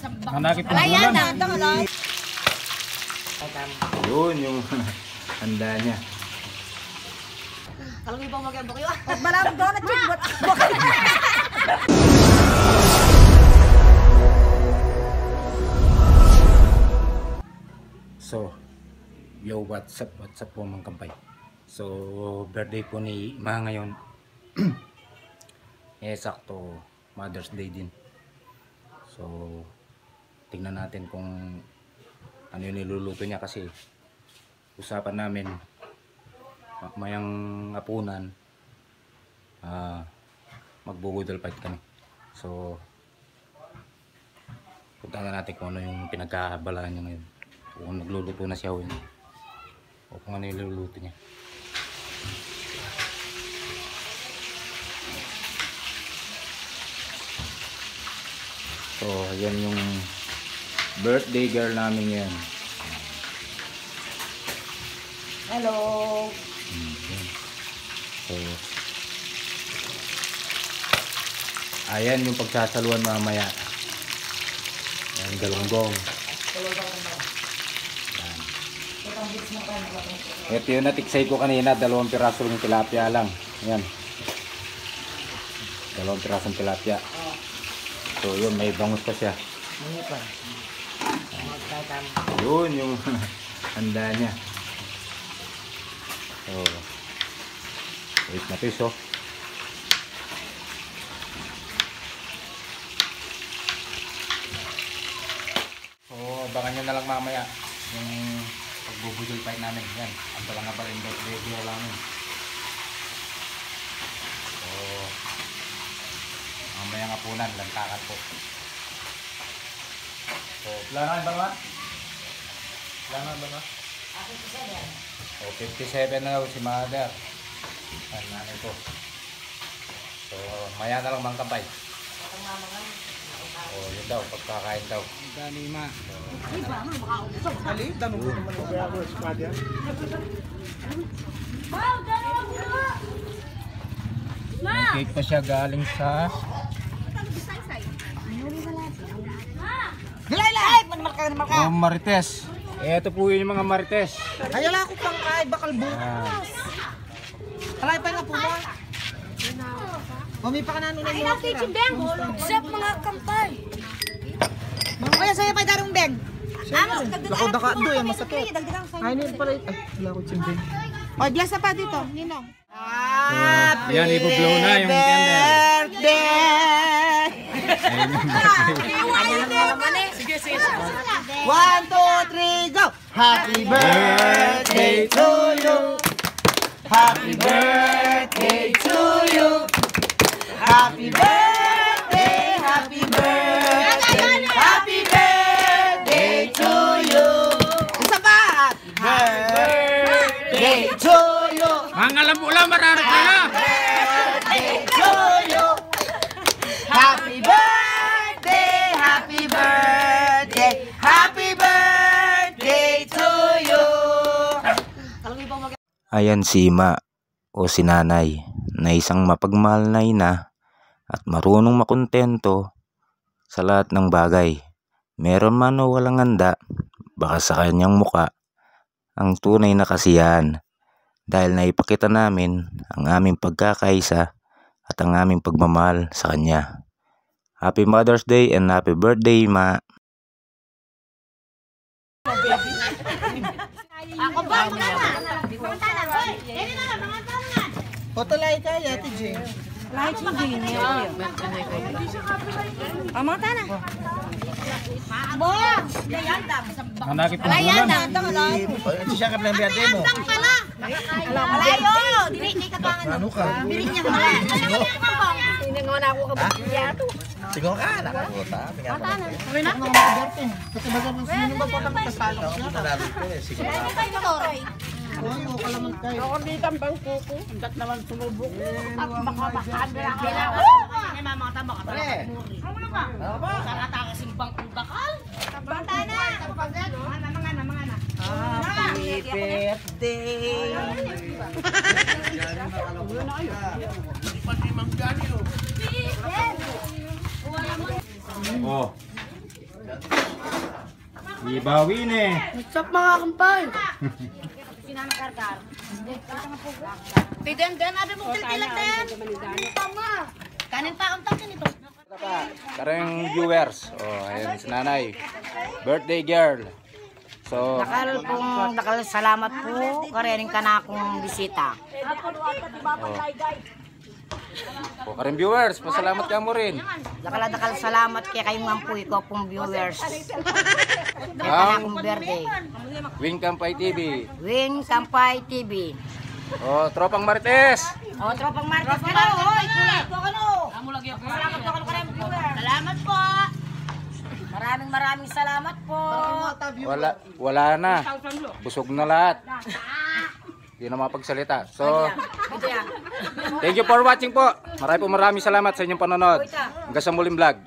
Manakit po Ayan bulan. na. Yun yung handa niya. Kalau iba mag-embok yun. Malam doon na chik. So, yo, what's up po mga kampay. So, birthday po ni Ma ngayon. Sakto Mother's Day din. So, tingnan natin kung ano yung niluluto niya kasi usapan namin mayang hapunan magbubudol fight kami. So, puntahan natin kung ano yung pinagkakabalaan niya ngayon. Kung nagluluto na siya o kung ano yung niluluto niya. So, yan yung birthday girl namin yan. Hello. So, ayan yung pagsasaluan mamaya. Ayan, galunggong. Ito yung natiksay ko kanina, 2 piraso ng tilapia lang. Ayan. 2 pirasong tilapia. So yun, may bangus pa siya. Yun yung handa niya. So, wait na piso. So, abangan nyo na lang mamaya yung pagbubudol fight namin. Yan, abala yung birthday namin. So, mamaya nga punan, lantakan po. So, planan ba naman? Planan ba naman? So, 57 na daw si Mother. Yan, nanay ko. So, maya na lang mga kampay. Oh, yun daw, pagkakain daw. Dani ma. Ali, dami ko naman ang squad yan. May cake pa siya galing sa Marites. Ito po yung mga Marites. Ayala ko pang kahit bakal bukas. Alay pa nga po mo. Mami pa ka na nung Ay, natin si Beng. Sep mga kampay. Kaya sa'yo pa darong beg. Amo, Lako daka doy ang masakit. Ay, nil pala. Ay, wala ko chimbing. Oy, glass na pa dito, Ninong. Happy Yan, ibublow na yung candle. birthday! Sige, sige. 1, 2, 3, go! Happy birthday to you! Happy birthday to you! Happy birthday! Happy birthday! Happy birthday to you! Isa pa! Happy birthday to you! Mga lamula, mararap ka na! Birthday to you! Happy birthday! Happy birthday! Happy birthday to you! Ayan si Ma o si Nanay na isang mapagmahal na ina at marunong makontento sa lahat ng bagay. Meron man o walang handa, baka sa kanyang muka ang tunay na kasiyahan dahil naipakita namin ang aming pagkakaisa at ang aming pagmamahal sa kanya. Happy Mother's Day and happy birthday, Ma! Ako ba? Mga tanah. Ini na mga tanah. Potolay ka, Yati Jing. Lahat si Jing. Mga tanah. Bo! Manakit po Ayan bulan. na. Ito siya ka lang birthday mo. Malayo. Dili katuangan. Ano ka? Bilik niya pala. Hindi nga na ako kabukiyato. Sigaw ka, nakaputa. Mga tanah. Okay na? Sino ba po ang kasalo? Nanalo ko eh. Sigaw ka. Ay, motor. Uy, o ka naman kayo. Ako dito ang bangko ko. Hindi naman sumubok. At baka makandala ako. Ay, mga tama ka. Pre. Ano ba? Ano ba? Karata kasing bangkong bakal. Banta na. Mga na. Happy birthday. Oh. Ibawin eh. What's up mga kampay? Tiden, abi mo kilkilan din. Kanin pa ang takin ito. Karang viewers. Oh, ayan si nanay. Birthday girl. So, Dakal salamat po. Karening ka na akong bisita. oh, karang viewers, pasalamat ka mo rin. Dakal salamat kay kayong ampuy ko pong viewers. Kaya Ang akong birthday. Wing Kampay TV. Wing Kampay TV. Oh, Tropang Marites. O, Tropang Martes ka na. Hoy, kulit ko ka no. Salamat po ka ng viewers. Salamat po. Maraming salamat po. Wala na. Busog na lahat. Hindi na mapagsalita. So, thank you for watching po. Maraming salamat sa inyong panonood. Hanggang sa muling vlog.